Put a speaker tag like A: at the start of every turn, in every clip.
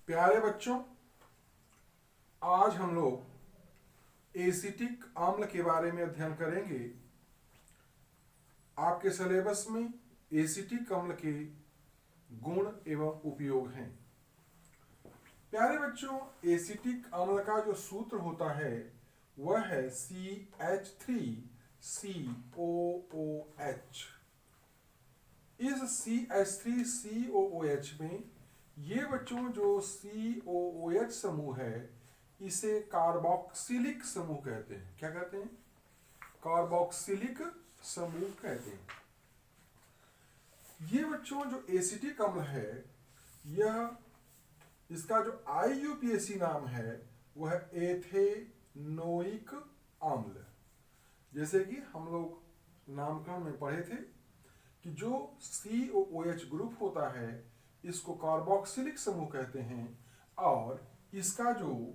A: प्यारे बच्चों, आज हम लोग एसिटिक अम्ल के बारे में अध्ययन करेंगे। आपके सिलेबस में एसिटिक अम्ल के गुण एवं उपयोग हैं। प्यारे बच्चों, एसिटिक अम्ल का जो सूत्र होता है वह है CH3COOH। इस CH3COOH में ये बच्चों जो COOH समूह है इसे कार्बोक्सिलिक समूह कहते हैं। क्या कहते हैं? कार्बोक्सिलिक समूह कहते हैं। ये बच्चों जो एसिटिक अम्ल है, यह इसका जो IUPAC नाम है वह एथेनोइक अम्ल। जैसे कि हम लोग नामकरण में पढ़े थे कि जो COOH ग्रुप होता है इसको कार्बोक्सिलिक समूह कहते हैं, और इसका जो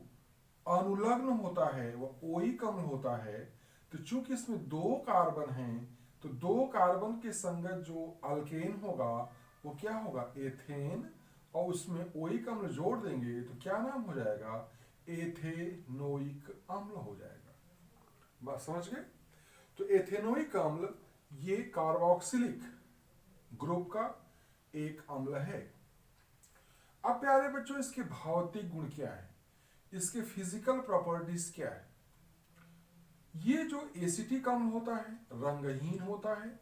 A: अनुलग्न होता है वह ओइक अम्ल होता है। तो चूंकि इसमें दो कार्बन हैं तो दो कार्बन के संगत जो अल्केन होगा वो क्या होगा? एथेन। और उसमें ओइक अम्ल जोड़ देंगे तो क्या नाम हो जाएगा? एथेनोइक अम्ल हो जाएगा। बात समझ गए? तो एथेनोइक अम्ल ये कार्बोक्सिलिक ग्रुप का एक अम्ल है। अब प्यारे बच्चों, इसके भौतिक गुण क्या है, इसके फिजिकल प्रॉपर्टीज क्या है? ये जो एसिटिक अम्ल होता है रंगहीन होता है,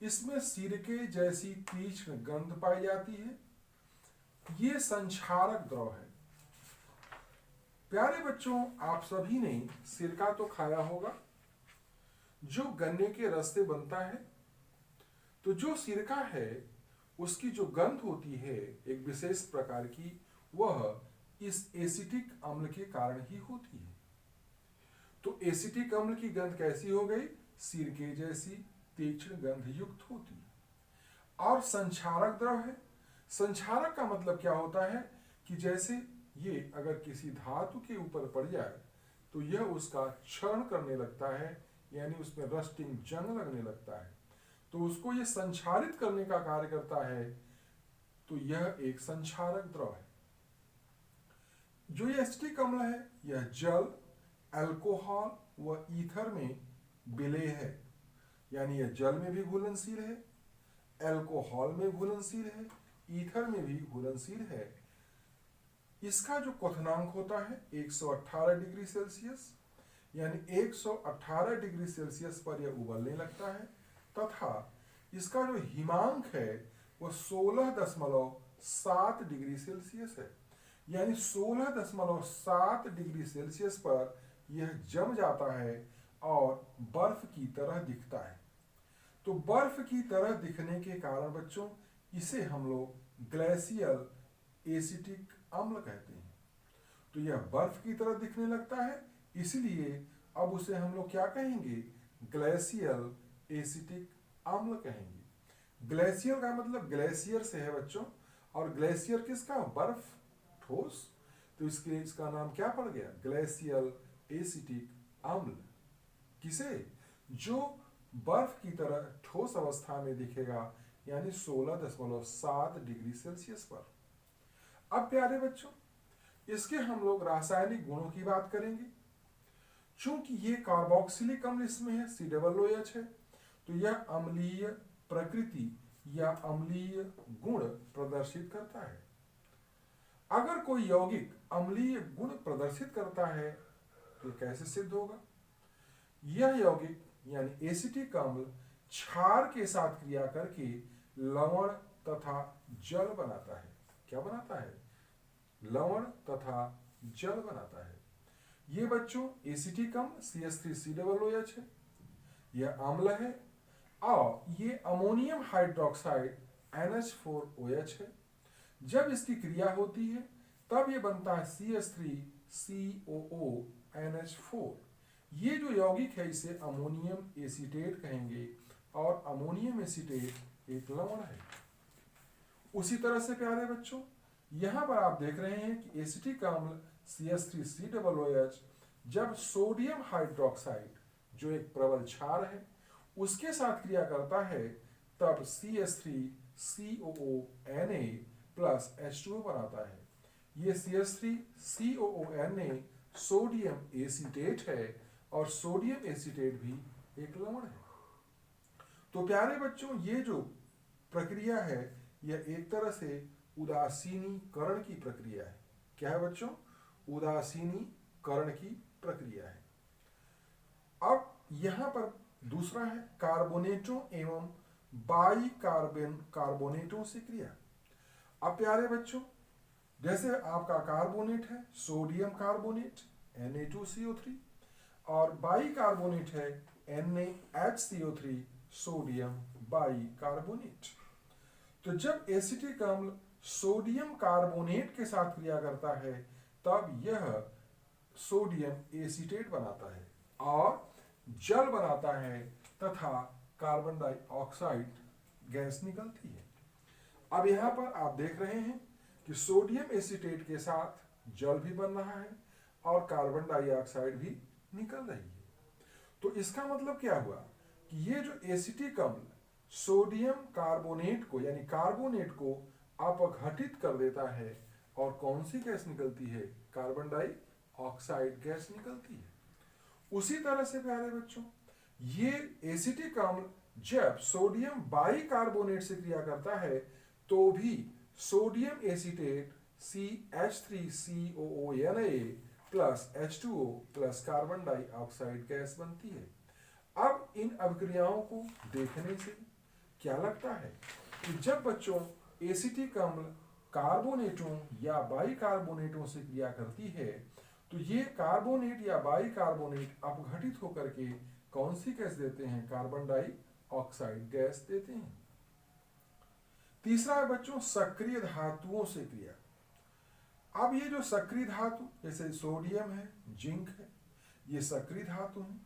A: इसमें सिरके जैसी तीक्ष्ण गंध पाई जाती है, ये संक्षारक द्रव है। प्यारे बच्चों, आप सभी ने सिरका तो खाया होगा जो गन्ने के रस से बनता है। तो जो सिरका है उसकी जो गंध होती है एक विशेष प्रकार की, वह इस एसिटिक अम्ल के कारण ही होती है। तो एसिटिक अम्ल की गंध कैसी हो गई? सिरके जैसी तीक्ष्ण गंध युक्त होती है। और संक्षारक द्रव है। संक्षारक का मतलब क्या होता है कि जैसे ये अगर किसी धातु के ऊपर पड़ जाए तो यह उसका क्षरण करने लगता है, यानी उसमें रस्टिंग जंग लगने लगता है, तो उसको ये संक्षारित करने का कार्य करता है। तो यह एक संक्षारक द्रव है। जो ये एसिटिक अम्ल है यह जल, अल्कोहल व ईथर में विलेय है, यानी यह जल में भी घुलनशील है, अल्कोहल में घुलनशील है, ईथर में भी घुलनशील है। इसका जो क्वथनांक होता है 118 डिग्री सेल्सियस, यानी 118 डिग्री सेल्सियस पर यह उबलने लगता है, तथा इसका जो हिमांक है वह 16.7 डिग्री सेल्सियस है, यानी 16.7 डिग्री सेल्सियस पर यह जम जाता है और बर्फ की तरह दिखता है। तो बर्फ की तरह दिखने के कारण बच्चों इसे हम लोग ग्लेशियल एसिटिक अम्ल कहते हैं। तो यह बर्फ की तरह दिखने लगता है, इसलिए अब उसे हम लोग क्या कहेंगे? ग्लेशियल एसिटिक अम्ल कहेंगे। ग्लेशियर का मतलब ग्लेशियर से है बच्चों, और ग्लेशियर किसका? बर्फ, ठोस। तो इसका नाम क्या पड़ गया? ग्लेशियल एसिटिक अम्ल। किसे? जो बर्फ की तरह ठोस अवस्था में दिखेगा, यानी 16.7 डिग्री सेल्सियस पर। अब प्यारे बच्चों, इसके हम लोग रासायनिक गुणों की बात करेंगे। चूंकि ये कार्बोक्सिलिक अम्ल इसमें है, COOH है, तो यह अम्लीय प्रकृति या अम्लीय गुण प्रदर्शित करता है। अगर कोई यौगिक अम्लीय गुण प्रदर्शित करता है तो कैसे सिद्ध होगा? यह यौगिक यानी एसिटिक अम्ल क्षार के साथ क्रिया करके लवण तथा जल बनाता है। क्या बनाता है? लवण तथा जल बनाता है। ये बच्चों एसिटिक अम्ल CH3COOH है, यह अम्ल है, और ये अमोनियम हाइड्रोक्साइड NH4OH है। जब इसकी क्रिया होती है तब ये बनता है CH3COONH4। ये जो यौगिक है इसे अमोनियम एसीटेट कहेंगे, और अमोनियम एसीटेट एक लवण है। उसी तरह से प्यारे बच्चों, यहां पर आप देख रहे हैं कि एसिटिक अम्ल CH3COOH जब सोडियम हाइड्रोक्साइड जो एक प्रबल क्षार है उसके साथ क्रिया करता है तब CH3COONA+ H2O बनाता है। ये CH3COONA सोडियम एसीटेट है और सोडियम एसीटेट भी एक लवण है। तो प्यारे बच्चों, ये जो प्रक्रिया है यह एक तरह से उदासीनीकरण की प्रक्रिया है। क्या है बच्चों? उदासीनीकरण की प्रक्रिया है। अब यहां पर दूसरा है कार्बोनेटों एवं बाई कार्बोनेटों से क्रिया। अब प्यारे बच्चों, जैसे आपका कार्बोनेट है सोडियम कार्बोनेट Na2CO3 और बाई कार्बोनेट है NaHCO3 सोडियम बाई कार्बोनेट। तो जब एसिटिक अम्ल सोडियम कार्बोनेट के साथ क्रिया करता है तब यह सोडियम एसीटेट बनाता है और जल बनाता है तथा कार्बन डाइऑक्साइड गैस निकलती है। अब यहां पर आप देख रहे हैं कि सोडियम एसीटेट के साथ जल भी बन रहा है और कार्बन डाइऑक्साइड भी निकल रही है। तो इसका मतलब क्या हुआ कि ये जो एसिटिक अम्ल सोडियम कार्बोनेट को यानी कार्बोनेट को अपघटित कर देता है और कौन सी गैस निकलती है? कार्बन डाइऑक्साइड गैस निकलती है। उसी तरह से प्यारे बच्चों, ये एसिटिक अम्ल जब सोडियम बाई कार्बोनेट से क्रिया करता है तो भी sodium acetate CH3COONA plus H2O plus carbon dioxide gas बनती है। अब इन अभिक्रियाओं को देखने से क्या लगता है कि जब बच्चों एसिटिक अम्ल कार्बोनेटों या बाई कार्बोनेटों से क्रिया करती है तो ये कार्बोनेट या बाई कार्बोनेट अपघटित होकर के कौन सी गैस देते हैं? कार्बन डाइऑक्साइड गैस देते हैं। तीसरा है बच्चों सक्रिय धातुओं से क्रिया। अब ये जो सक्रिय धातु जैसे सोडियम है, जिंक है, ये सक्रिय धातु है।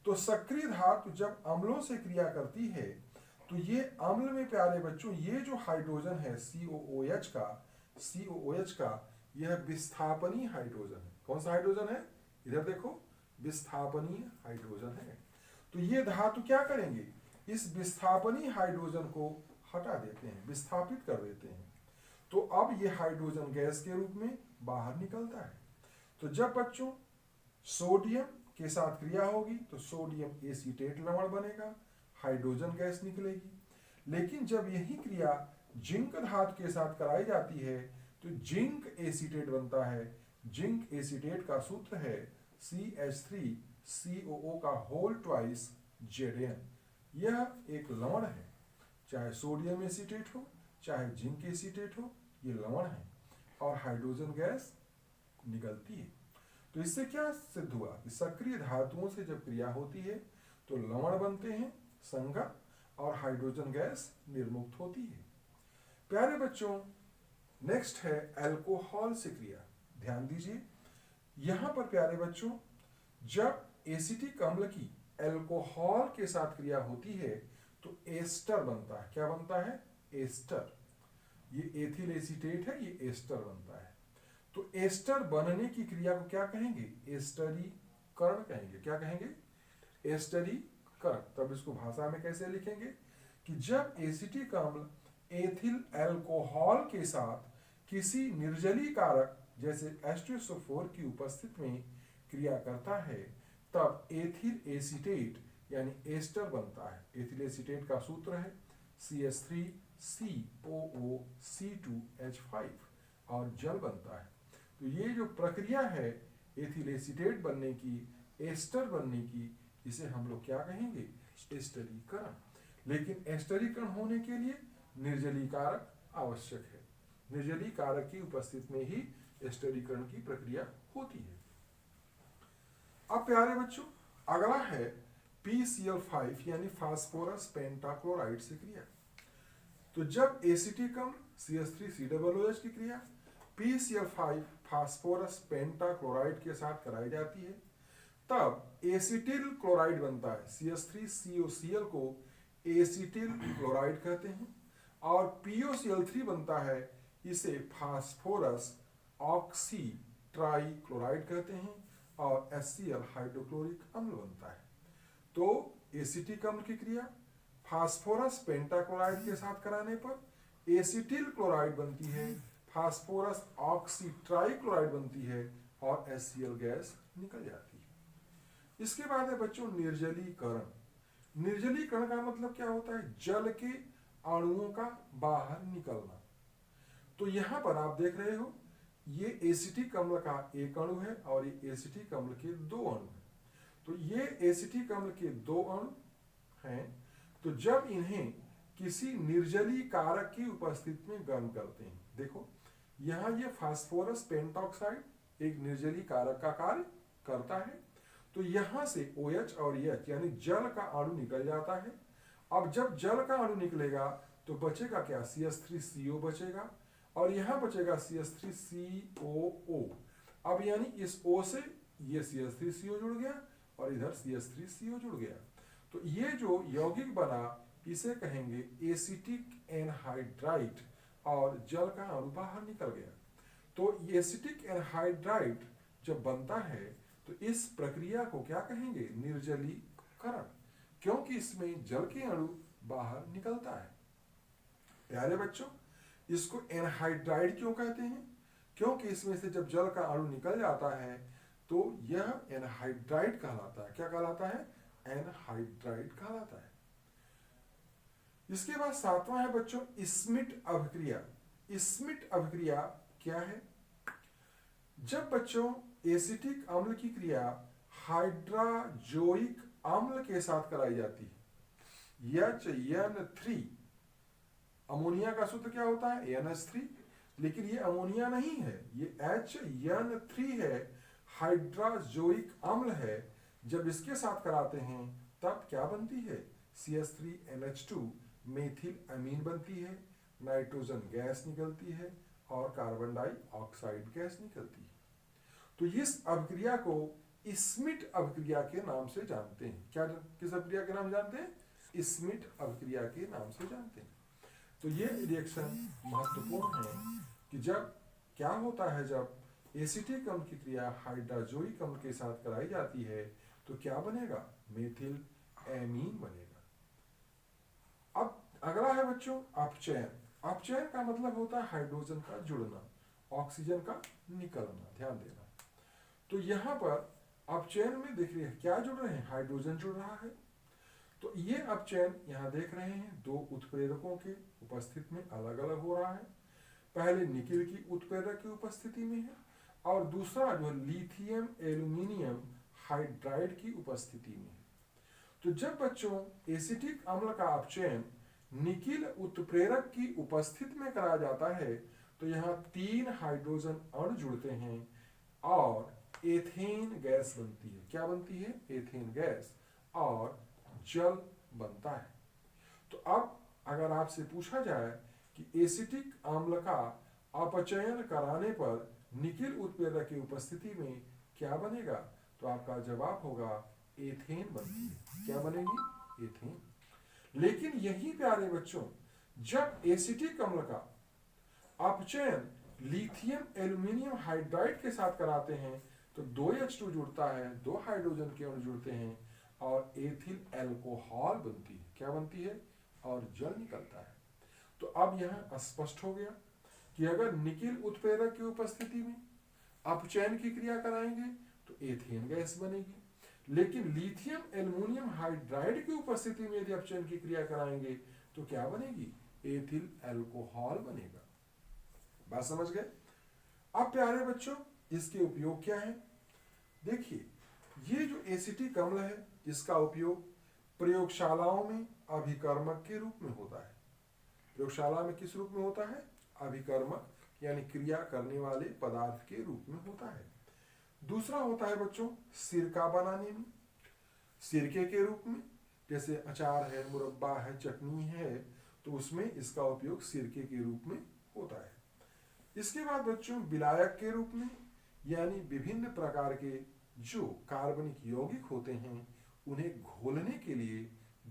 A: तो सक्रिय धातु जब अम्लों से क्रिया करती है तो ये अम्ल में प्यारे बच्चों ये जो हाइड्रोजन है COOH का यह विस्थापनीय हाइड्रोजन है। कौन सा हाइड्रोजन है? इधर देखो, विस्थापनीय हाइड्रोजन है। तो ये धातु क्या करेंगे? इस विस्थापनीय हाइड्रोजन को हटा देते हैं, विस्थापित कर देते हैं। तो अब ये हाइड्रोजन गैस के रूप में बाहर निकलता है। तो जब बच्चों सोडियम के साथ क्रिया होगी तो सोडियम एसीटेट लवण बनेगा, हाइड्रोजन गैस निकलेगी। लेकिन जब यही क्रिया जिंक धातु के साथ कराई जाती है तो जिंक एसीटेट बनता है। जिंक एसीटेट का सूत्र है CH3COO का होल ट्वाइस Zn। यह एक लवण है, चाहे सोडियम एसीटेट हो चाहे जिंक एसीटेट हो, ये लवण है और हाइड्रोजन गैस निकलती है। तो इससे क्या सिद्ध हुआ कि सक्रिय धातुओं से जब क्रिया होती है तो लवण बनते हैं संगत और हाइड्रोजन गैस निर्मुक्त होती है। प्यारे बच्चों, नेक्स्ट है अल्कोहल से क्रिया। ध्यान दीजिए, यहां पर प्यारे बच्चों जब एसिटिक अम्ल की अल्कोहल के साथ क्रिया होती है तो एस्टर बनता है। क्या बनता है? एस्टर। ये एथिल एसीटेट है, ये एस्टर बनता है। तो एस्टर बनने की क्रिया को क्या कहेंगे? एस्टरीकरण कहेंगे। क्या कहेंगे? एस्टरीकरण। तब इसको भाषा में कैसे लिखेंगे कि जब एसिटिक अम्ल एथिल अल्कोहल के साथ किसी निर्जलीकारक जैसे H2SO4 की उपस्थिति में क्रिया करता है तब एथिल एसीटेट यानी एस्टर बनता है। एथिल एसीटेट का सूत्र है CH3COOC2H5 और जल बनता है। तो ये जो प्रक्रिया है एथिल एसीटेट बनने की, एस्टर बनने की, इसे हम लोग क्या कहेंगे? एस्टरीकरण। लेकिन एस्टरीकरण होने के लिए निर्जलीकारक आवश्यक है। निर्जलीकारक की उपस्थिति में ही एस्टरीकरण की प्रक्रिया होती है। अब प्यारे बच्चों अगला है PCl5 यानी फास्फोरस पेंटाक्लोराइड से क्रिया। तो जब एसिटिक अम्ल CH3COOH की क्रिया PCl5 फास्फोरस पेंटाक्लोराइड के साथ कराई जाती है तब एसिटिल क्लोराइड बनता है। CH3COCl को एसिटिल क्लोराइड कहते हैं और POCl3 बनता है, इसे फास्फोरस ऑक्सी ट्राई क्लोराइड कहते हैं और HCl हाइड्रोक्लोरिक अम्ल बनता है। तो एसिटिक अम्ल की क्रिया फास्फोरस पेंटाक्लोराइड के साथ कराने पर एसिटिल क्लोराइड बनती है फास्फोरस ऑक्सीट्राइक्लोराइड बनती है और HCl गैस निकल जाती है। इसके बाद है बच्चों निर्जलीकरण। निर्जलीकरण का मतलब क्या होता है? जल के अणुओं का बाहर निकलना। तो यहां पर आप देख रहे हो ये एसिटिक अम्ल का एक अणु है और ये एसिटिक अम्ल के दो अणु हैं। तो ये एसिटिक अम्ल के दो अणु हैं। तो जब इन्हें किसी निर्जली कारक की उपस्थिति में गर्म करते हैं, देखो यहां ये फास्फोरस पेंटॉक्साइड एक निर्जली कारक का कार्य करता है। तो यहां से OH और H यानी जल का अणु निकल जाता है। अब जब जल का अणु निकलेगा तो बचेगा क्या? CH3CO बचेगा और यहां बचेगा CH3COO। अब यानी इस O से ये CH3CO जुड़ गया और इधर CH3CO जुड़ गया। तो ये जो यौगिक बना इसे कहेंगे एसिटिक एनहाइड्राइड और जल का अणु बाहर निकल गया। तो एसिटिक एनहाइड्राइड जब बनता है तो इस प्रक्रिया को क्या कहेंगे? निर्जलीकरण, क्योंकि इसमें जल के अणु बाहर निकलता है। प्यारे बच्चों, इसको एनहाइड्राइड क्यों कहते हैं? क्योंकि इसमें से जब जल का अणु निकल जाता है तो यह एनहाइड्राइड कहलाता है। क्या कहलाता है? एनहाइड्राइड कहलाता है। इसके बाद सातवां है बच्चों स्मिट अभिक्रिया। स्मिट अभिक्रिया क्या है? जब बच्चों एसिटिक अम्ल की क्रिया हाइड्राजोइक अम्ल के साथ कराई जाती है, HN3, अमोनिया का सूत्र क्या होता है? NH3, लेकिन ये अमोनिया नहीं है, ये HN3 है, हाइड्राजोइक अम्ल है। जब इसके साथ कराते हैं तब क्या बनती है? CH3NH2 मेथिल अमीन बनती है, नाइट्रोजन गैस निकलती है और कार्बन डाइऑक्साइड गैस निकलती है। तो इस अभिक्रिया को स्मिट अभिक्रिया के नाम से जानते हैं। क्या, किस अभिक्रिया के नाम जानते हैं? स्मिट अभिक्रिया के नाम से जानते हैं। तो ये रिएक्शन महत्वपूर्ण है कि जब क्या होता है, जब एसिटिक अम्ल की क्रिया हाइड्राजोइक अम्ल के साथ कराई जाती है तो क्या बनेगा? मेथिल एमीन बनेगा। अब अगला है बच्चों अपचयन। अपचयन का मतलब होता है हाइड्रोजन का जुड़ना, ऑक्सीजन का निकलना। ध्यान देना। तो यहां पर अपचयन में देख रहे हैं क्या जुड़ रहे हैं? हाइड्रोजन जुड़ रहा है। तो ये अपचयन यहां देख रहे हैं दो उत्प्रेरकों के उपस्थिति में अलग अलग हो रहा है। पहले निकिल की उत्प्रेरक की उपस्थिति में है और दूसरा जो लिथियम एल्यूमिनियम हाइड्राइड की उपस्थिति में है। तो जब बच्चों एसिटिक अम्ल का अपचयन निकिल उत्प्रेरक की उपस्थिति में कराया जाता है तो यहाँ 3 हाइड्रोजन अणु जुड़ते हैं और एथेन गैस बनती है। क्या बनती है? एथेन गैस और जल बनता है। तो अब अगर आपसे पूछा जाए कि एसिटिक अम्ल का अपचयन कराने पर निकिल उत्प्रेरक की उपस्थिति में क्या बनेगा, तो आपका जवाब होगा एथेन बनती है। क्या बनेगी? एथेन। लेकिन यही प्यारे बच्चों, जब एसिटिक अम्ल का अपचयन लिथियम एल्यूमिनियम हाइड्राइड के साथ कराते हैं तो 2H2 जुड़ता है, 2 हाइड्रोजन के अणु जुड़ते हैं और एथिल अल्कोहल बनती है। क्या बनती है? और जल निकलता है। तो अब यहां स्पष्ट हो गया कि अगर निकिल उत्प्रेरक की उपस्थिति में अपचयन की क्रिया कराएंगे तो एथेन गैस बनेगी, लेकिन लिथियम एल्यूमिनियम हाइड्राइड की उपस्थिति में यदि अपचयन की क्रिया कराएंगे तो क्या बनेगी? एथिल अल्कोहल बनेगा। बात समझ गए? अब प्यारे बच्चों इसके उपयोग क्या है? देखिए, ये जो एसिटिक अम्ल है इसका उपयोग प्रयोगशालाओं में अभिकर्मक के रूप में होता है। प्रयोगशाला में किस रूप में होता है? अभिकर्मक यानी क्रिया करने वाले पदार्थ के रूप में होता है। दूसरा होता है बच्चों सिरका बनाने में, सिरके के रूप में, जैसे अचार है, मुरब्बा है, चटनी है, तो उसमें इसका उपयोग सिरके के रूप में होता है। इसके बाद बच्चों विलायक के रूप में, यानी विभिन्न प्रकार के जो कार्बनिक यौगिक होते हैं उन्हें घोलने के लिए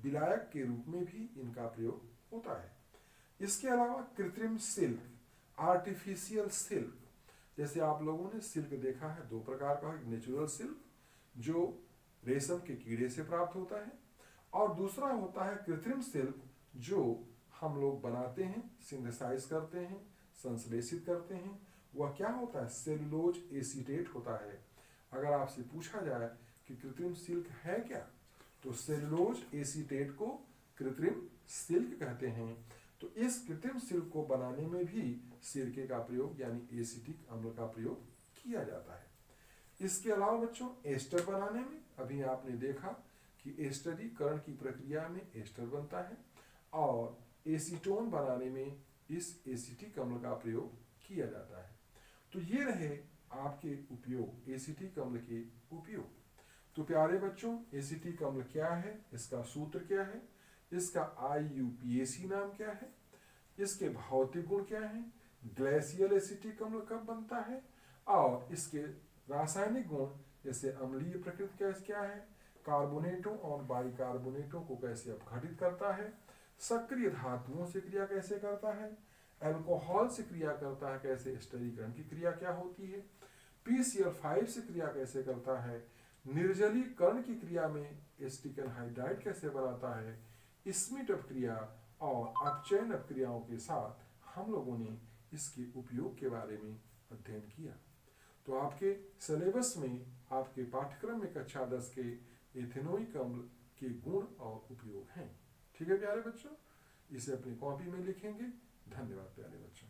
A: विलायक के रूप में भी इनका प्रयोग होता है। इसके अलावा कृत्रिम सिल्क, आर्टिफिशियल सिल्क, जैसे आप लोगों ने सिल्क देखा है, 2 प्रकार का है, नेचुरल सिल्क जो रेशम के कीड़े से प्राप्त होता है और दूसरा होता है कृत्रिम सिल्क जो हम लोग बनाते हैं, सिंथेसाइज करते हैं, संश्लेषित करते हैं। वह क्या होता है? सेलुलोज एसीटेट होता है। अगर आपसे पूछा जाए कि कृत्रिम सिल्क है क्या, तो सेलुलोज एसीटेट को कृत्रिम सिल्क कहते हैं। तो इस कृत्रिम सिल्क को बनाने में भी सिरके का प्रयोग यानी एसिटिक अम्ल का प्रयोग किया जाता है। इसके अलावा बच्चों एस्टर बनाने में अभी आपने देखा कि एस्टरीकरण की प्रक्रिया में एस्टर बनता है और एसीटोन बनाने में इस एसिटिक अम्ल का प्रयोग किया जाता है। तो ये रहे आपके उपयोग, एसिटिक अम्ल के उपयोग। तो प्यारे बच्चों, एसिटिक अम्ल क्या है, इसका सूत्र क्या है, इसका IUPAC नाम क्या है, इसके भौतिक गुण क्या हैं, ग्लेशियल एसिटिक अम्ल कब बनता है, और इसके रासायनिक गुण जैसे अम्लीय प्रकृति क्या है, कार्बोनेटों और बाइकार्बोनेटों को कैसे अपघटित करता है, सक्रिय धातुओं से क्रिया कैसे करता है, अल्कोहल से क्रिया करता है कैसे, स्टरीकरण की क्रिया क्या होती है, PCl5 से क्रिया कैसे करता है, निर्जलीकरण की क्रिया में एसिटिक एनहाइड्राइड कैसे बनाता है, स्मिट अपक्रिया और अपचयन अपक्रियाओं के साथ हम लोगों ने इसके उपयोग के बारे में अध्ययन किया। तो आपके सिलेबस में, आपके पाठ्यक्रम में कक्षा 10 के एथेनोइक अम्ल के गुण और उपयोग हैं। ठीक है प्यारे बच्चों, इसे अपनी कॉपी में लिखेंगे। धन्यवाद प्यारे बच्चों।